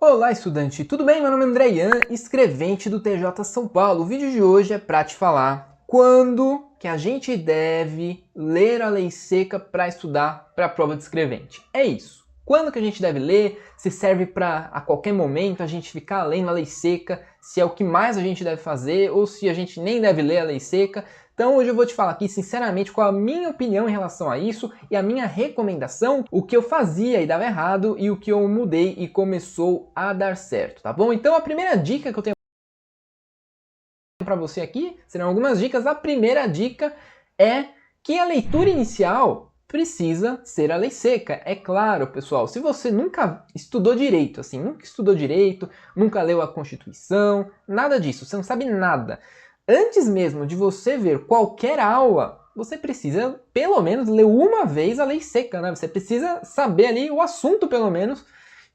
Olá, estudante, tudo bem? Meu nome é André Ian, escrevente do TJ São Paulo. O vídeo de hoje é para te falar quando que a gente deve ler a lei seca para estudar para a prova de escrevente. É isso. Quando que a gente deve ler, se serve para a qualquer momento a gente ficar lendo a lei seca, se é o que mais a gente deve fazer ou se a gente nem deve ler a lei seca. Então hoje eu vou te falar aqui sinceramente qual a minha opinião em relação a isso e a minha recomendação, o que eu fazia e dava errado e o que eu mudei e começou a dar certo, tá bom? Então a primeira dica que eu tenho para você aqui serão algumas dicas. A primeira dica é que a leitura inicial precisa ser a lei seca. É claro, pessoal, se você nunca estudou direito, nunca leu a Constituição, nada disso, você não sabe nada. Antes mesmo de você ver qualquer aula, você precisa pelo menos ler uma vez a lei seca, né? Você precisa saber ali o assunto pelo menos,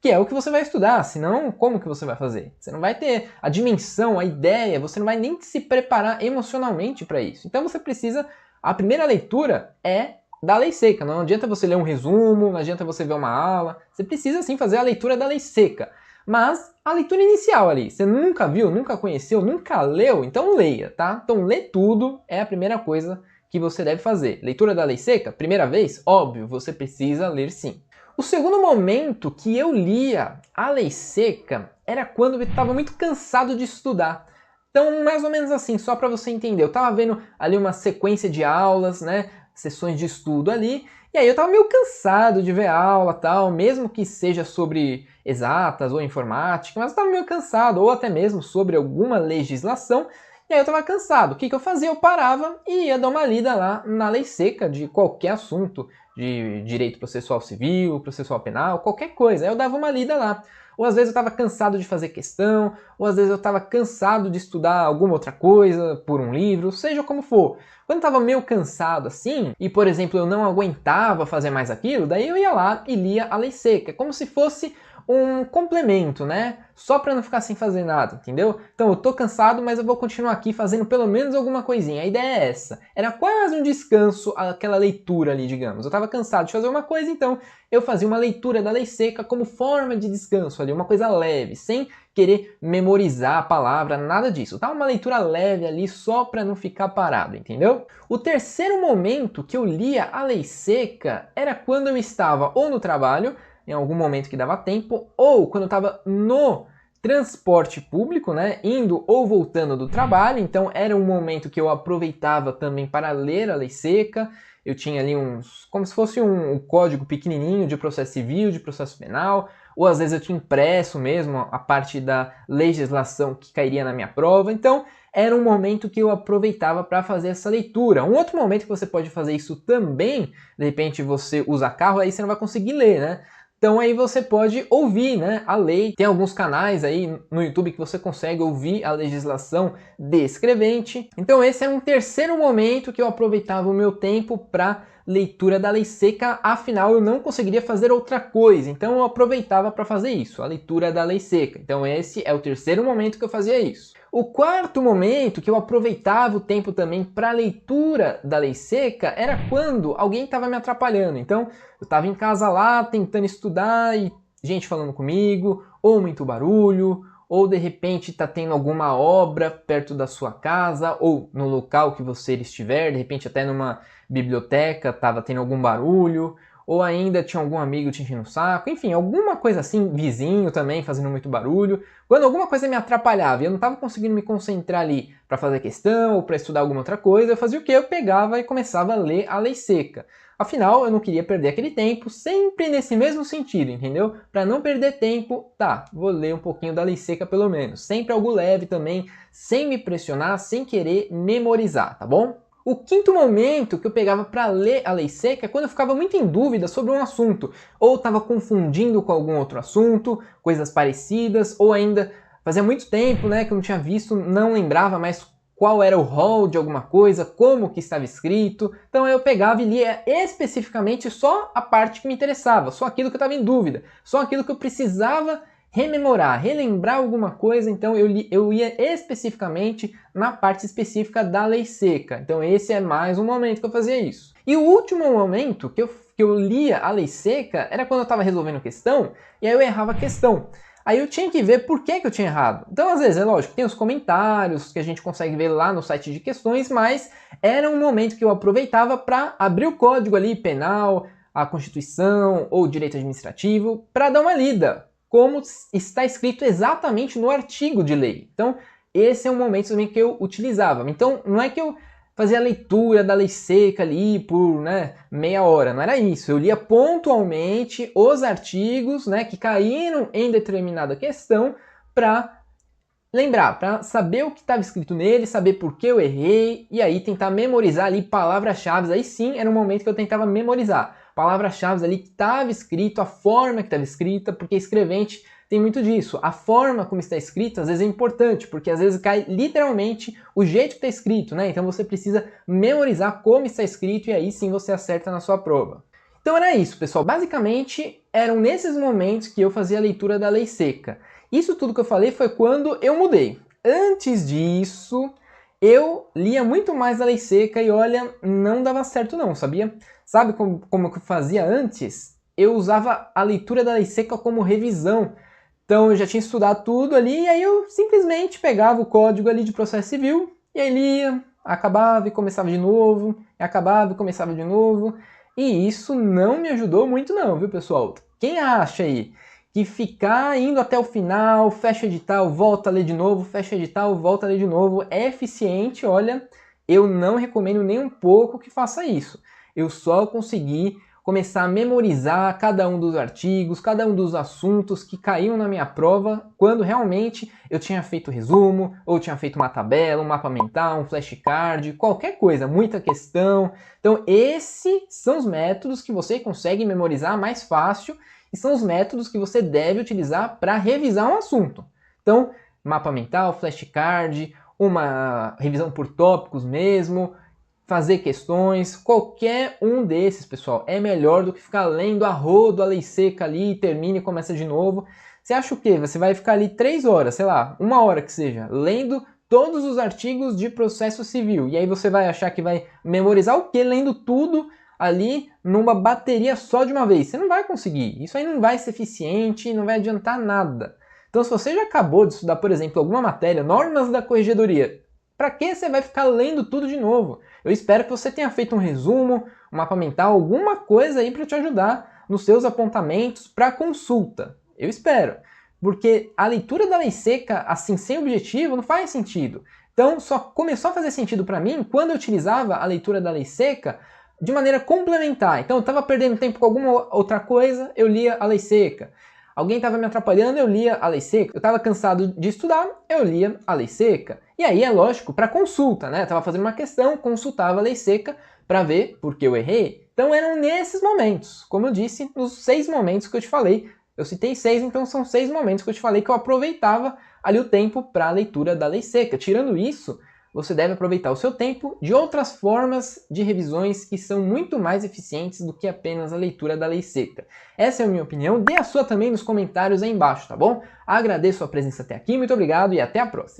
que é o que você vai estudar, senão como que você vai fazer? Você não vai ter a dimensão, a ideia, você não vai nem se preparar emocionalmente para isso. Então você precisa, a primeira leitura é da lei seca, não adianta você ler um resumo, não adianta você ver uma aula, você precisa sim fazer a leitura da lei seca. Mas a leitura inicial ali, você nunca viu, nunca conheceu, nunca leu, então leia, tá? Então ler tudo é a primeira coisa que você deve fazer. Leitura da lei seca, primeira vez? Óbvio, você precisa ler sim. O segundo momento que eu lia a lei seca era quando eu estava muito cansado de estudar. Então, mais ou menos assim, só para você entender, eu estava vendo ali uma sequência de aulas, né, sessões de estudo ali, e aí eu estava meio cansado de ver aula tal, mesmo que seja sobre exatas ou informática, mas eu estava meio cansado, ou até mesmo sobre alguma legislação, e aí eu estava cansado. O que eu fazia? Eu parava e ia dar uma lida lá na lei seca de qualquer assunto, de direito processual civil, processual penal, qualquer coisa. Aí eu dava uma lida lá. Ou às vezes eu estava cansado de fazer questão, ou às vezes eu estava cansado de estudar alguma outra coisa por um livro, seja como for. Quando eu estava meio cansado assim, e por exemplo eu não aguentava fazer mais aquilo, daí eu ia lá e lia a lei seca, como se fosse um complemento, né? Só para não ficar sem fazer nada, entendeu? Então eu tô cansado, mas eu vou continuar aqui fazendo pelo menos alguma coisinha. A ideia é essa. Era quase um descanso aquela leitura ali, digamos. Eu tava cansado de fazer uma coisa, então eu fazia uma leitura da lei seca como forma de descanso ali, uma coisa leve, sem querer memorizar a palavra, nada disso. Tá uma leitura leve ali só para não ficar parado, entendeu? O terceiro momento que eu lia a lei seca era quando eu estava ou no trabalho, em algum momento que dava tempo, ou quando eu estava no transporte público, né, indo ou voltando do trabalho, então era um momento que eu aproveitava também para ler a lei seca. Eu tinha ali como se fosse um código pequenininho de processo civil, de processo penal, ou às vezes eu tinha impresso mesmo a parte da legislação que cairia na minha prova, então era um momento que eu aproveitava para fazer essa leitura. Um outro momento que você pode fazer isso também, de repente você usa carro, aí você não vai conseguir ler, né? Então aí você pode ouvir, né, a lei. Tem alguns canais aí no YouTube que você consegue ouvir a legislação de escrevente. Então esse é um terceiro momento que eu aproveitava o meu tempo para leitura da lei seca, afinal eu não conseguiria fazer outra coisa, então eu aproveitava para fazer isso, a leitura da lei seca. Então esse é o terceiro momento que eu fazia isso. O quarto momento que eu aproveitava o tempo também para leitura da lei seca era quando alguém estava me atrapalhando. Então eu estava em casa lá tentando estudar e gente falando comigo, ou muito barulho, ou de repente está tendo alguma obra perto da sua casa, ou no local que você estiver, de repente até numa biblioteca estava tendo algum barulho, ou ainda tinha algum amigo te enchendo o saco, enfim, alguma coisa assim, vizinho também fazendo muito barulho. Quando alguma coisa me atrapalhava e eu não estava conseguindo me concentrar ali para fazer questão ou para estudar alguma outra coisa, eu fazia o quê? Eu pegava e começava a ler a lei seca. Afinal, eu não queria perder aquele tempo, sempre nesse mesmo sentido, entendeu? Para não perder tempo, tá, vou ler um pouquinho da lei seca pelo menos. Sempre algo leve também, sem me pressionar, sem querer memorizar, tá bom? O quinto momento que eu pegava para ler a lei seca é quando eu ficava muito em dúvida sobre um assunto, ou estava confundindo com algum outro assunto, coisas parecidas, ou ainda fazia muito tempo, né, que eu não tinha visto, não lembrava mais qual era o rol de alguma coisa, como que estava escrito. Então eu pegava e lia especificamente só a parte que me interessava, só aquilo que eu estava em dúvida, só aquilo que eu precisava rememorar, relembrar alguma coisa, então eu ia especificamente na parte específica da lei seca. Então esse é mais um momento que eu fazia isso. E o último momento que eu lia a lei seca era quando eu estava resolvendo questão e aí eu errava a questão. aí eu tinha que ver por que eu tinha errado. Então, às vezes, é lógico, tem os comentários que a gente consegue ver lá no site de questões, mas era um momento que eu aproveitava para abrir o código ali, penal, a Constituição ou direito administrativo, para dar uma lida, como está escrito exatamente no artigo de lei. Então, esse é um momento também que eu utilizava. Então, não é que eu fazia a leitura da lei seca ali por meia hora, não era isso. Eu lia pontualmente os artigos que caíram em determinada questão para lembrar, para saber o que estava escrito nele, saber por que eu errei, e aí tentar memorizar ali palavras-chave. Aí sim era um momento que eu tentava memorizar palavras-chave ali que estava escrito, a forma que estava escrita, porque escrevente tem muito disso. A forma como está escrito às vezes é importante, porque às vezes cai literalmente o jeito que está escrito, né? Então você precisa memorizar como está escrito e aí sim você acerta na sua prova. Então era isso, pessoal. Basicamente eram nesses momentos que eu fazia a leitura da lei seca. Isso tudo que eu falei foi quando eu mudei. Antes disso, eu lia muito mais a lei seca e olha, não dava certo não, sabia? Sabe como eu fazia antes? Eu usava a leitura da lei seca como revisão. Então eu já tinha estudado tudo ali e aí eu simplesmente pegava o código ali de processo civil e aí lia, acabava e começava de novo, e acabava e começava de novo. E isso não me ajudou muito não, viu pessoal? Quem acha aí que ficar indo até o final, fecha edital, volta a ler de novo, fecha edital, volta a ler de novo, é eficiente, olha, eu não recomendo nem um pouco que faça isso. Eu só consegui começar a memorizar cada um dos artigos, cada um dos assuntos que caíam na minha prova, quando realmente eu tinha feito resumo, ou tinha feito uma tabela, um mapa mental, um flashcard, qualquer coisa, muita questão. Então esses são os métodos que você consegue memorizar mais fácil e são os métodos que você deve utilizar para revisar um assunto. Então, mapa mental, flashcard, uma revisão por tópicos mesmo, fazer questões, qualquer um desses, pessoal, é melhor do que ficar lendo a rodo, a lei seca ali, termina e começa de novo. Você acha o quê? Você vai ficar ali 3 horas, sei lá, 1 hora que seja, lendo todos os artigos de processo civil. E aí você vai achar que vai memorizar o quê? Lendo tudo ali numa bateria só de uma vez. Você não vai conseguir. Isso aí não vai ser eficiente, não vai adiantar nada. Então, se você já acabou de estudar, por exemplo, alguma matéria, normas da corregedoria, para que você vai ficar lendo tudo de novo? Eu espero que você tenha feito um resumo, um mapa mental, alguma coisa aí para te ajudar nos seus apontamentos para consulta. Eu espero. Porque a leitura da lei seca, assim, sem objetivo, não faz sentido. Então, só começou a fazer sentido para mim quando eu utilizava a leitura da lei seca de maneira complementar. Então, eu estava perdendo tempo com alguma outra coisa, eu lia a lei seca. Alguém estava me atrapalhando, eu lia a lei seca. Eu estava cansado de estudar, eu lia a lei seca. E aí, é lógico, para consulta, né? Eu estava fazendo uma questão, consultava a lei seca para ver por que eu errei. Então, eram nesses momentos, como eu disse, nos 6 momentos que eu te falei. Eu citei 6, então são 6 momentos que eu te falei que eu aproveitava ali o tempo para a leitura da lei seca. Tirando isso, você deve aproveitar o seu tempo de outras formas de revisões que são muito mais eficientes do que apenas a leitura da lei seca. Essa é a minha opinião, dê a sua também nos comentários aí embaixo, tá bom? Agradeço a presença até aqui, muito obrigado e até a próxima!